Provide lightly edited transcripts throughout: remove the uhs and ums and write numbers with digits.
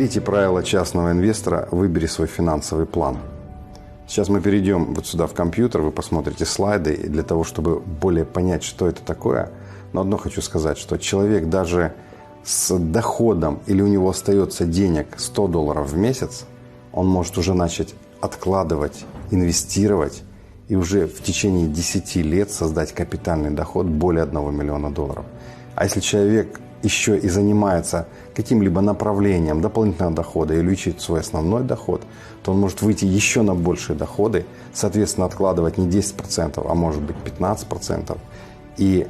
Третье правило частного инвестора – выбери свой финансовый план. Сейчас мы перейдем вот сюда в компьютер, вы посмотрите слайды, и для того, чтобы более понять, что это такое. Но одно хочу сказать, что человек даже с доходом или у него остается денег $100 в месяц, он может уже начать откладывать, инвестировать и уже в течение 10 лет создать капитальный доход более $1 миллиона. А если человек еще и занимается каким-либо направлением дополнительного дохода и увеличить свой основной доход, то он может выйти еще на большие доходы, соответственно, откладывать не 10%, а может быть 15%, и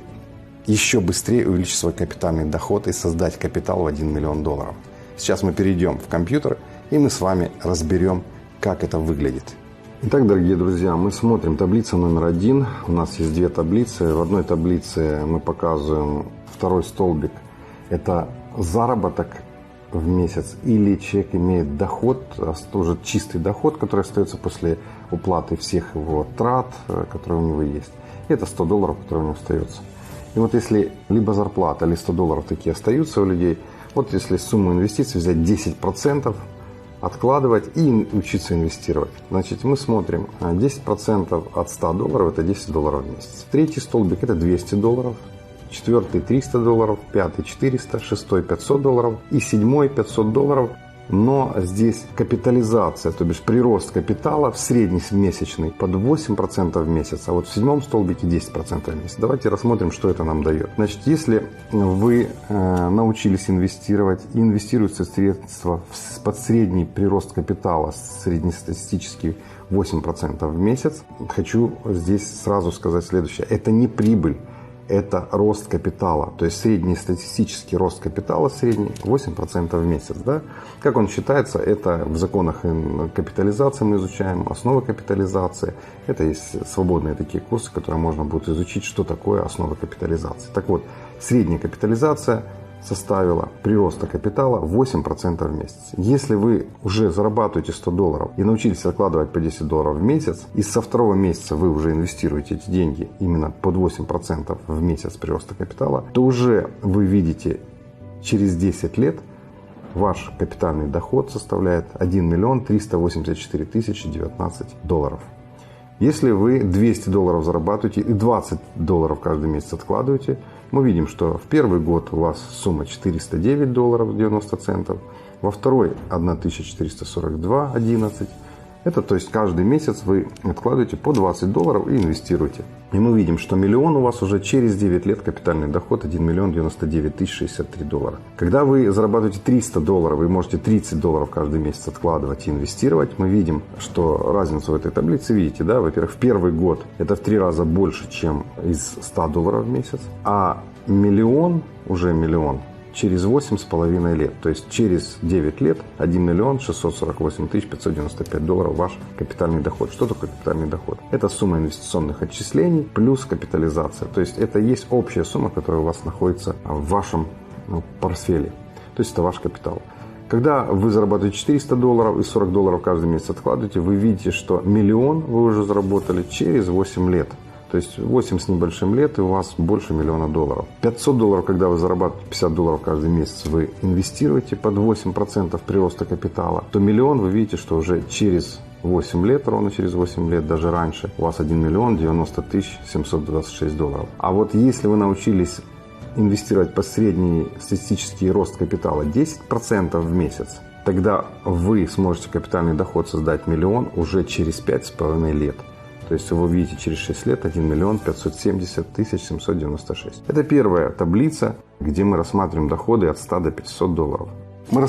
еще быстрее увеличить свой капитальный доход и создать капитал в $1 миллион. Сейчас мы перейдем в компьютер, и мы с вами разберем, как это выглядит. Итак, дорогие друзья, мы смотрим таблицу номер 1. У нас есть две таблицы. В одной таблице мы показываем второй столбик. Это заработок в месяц, или человек имеет доход, тоже чистый доход, который остается после уплаты всех его трат, которые у него есть. И это $100, которые у него остается. И вот если либо зарплата, или $100 такие остаются у людей, вот если сумму инвестиций взять 10%, откладывать и учиться инвестировать. Значит, мы смотрим, 10% от $100 это $10 в месяц. Третий столбик это $200, четвертый $300, пятый $400, шестой $500 и седьмой $500. Но здесь капитализация, то бишь прирост капитала в среднемесячный под 8% в месяц, а вот в седьмом столбике 10% в месяц. Давайте рассмотрим, что это нам дает. Значит, если вы научились инвестировать и инвестируются средства под средний прирост капитала, среднестатистический 8% в месяц, хочу здесь сразу сказать следующее. Это не прибыль. Это рост капитала, то есть среднестатистический рост капитала, средний 8% в месяц. Да? Как он считается, это в законах капитализации мы изучаем, основы капитализации. Это есть свободные такие курсы, которые можно будет изучить, что такое основы капитализации. Так вот, средняя капитализация составила прироста капитала 8% в месяц. Если вы уже зарабатываете $100 и научились откладывать по $10 в месяц, и со второго месяца вы уже инвестируете эти деньги именно под 8% в месяц прироста капитала, то уже вы видите, через 10 лет ваш капитальный доход составляет $1 384 019. Если вы $200 зарабатываете и $20 каждый месяц откладываете, мы видим, что в первый год у вас сумма $409.90, во второй 1442.11. Это, то есть, каждый месяц вы откладываете по $20 и инвестируете. И мы видим, что миллион у вас уже через 9 лет капитальный доход $1 099 063. Когда вы зарабатываете $300, вы можете $30 каждый месяц откладывать и инвестировать. Мы видим, что разницу в этой таблице, видите, да, во-первых, в первый год это в 3 раза больше, чем из $100 в месяц, а миллион, уже миллион, через 8,5 лет. То есть через 9 лет $1 648 595 ваш капитальный доход. Что такое капитальный доход? Это сумма инвестиционных отчислений плюс капитализация. То есть это есть общая сумма, которая у вас находится в вашем портфеле. То есть это ваш капитал. Когда вы зарабатываете $400 и $40 каждый месяц откладываете, вы видите, что миллион вы уже заработали через 8 лет. То есть 8 с небольшим лет, и у вас больше $1 миллиона. $500, когда вы зарабатываете $50 каждый месяц, вы инвестируете под 8% прироста капитала, то миллион вы видите, что уже через 8 лет, ровно через 8 лет, даже раньше, у вас $1 090 726. А вот если вы научились инвестировать под средний статистический рост капитала 10% в месяц, тогда вы сможете капитальный доход создать миллион уже через 5,5 лет. То есть вы видите через 6 лет $1 570 796. Это первая таблица, где мы рассматриваем доходы от $100 до $500.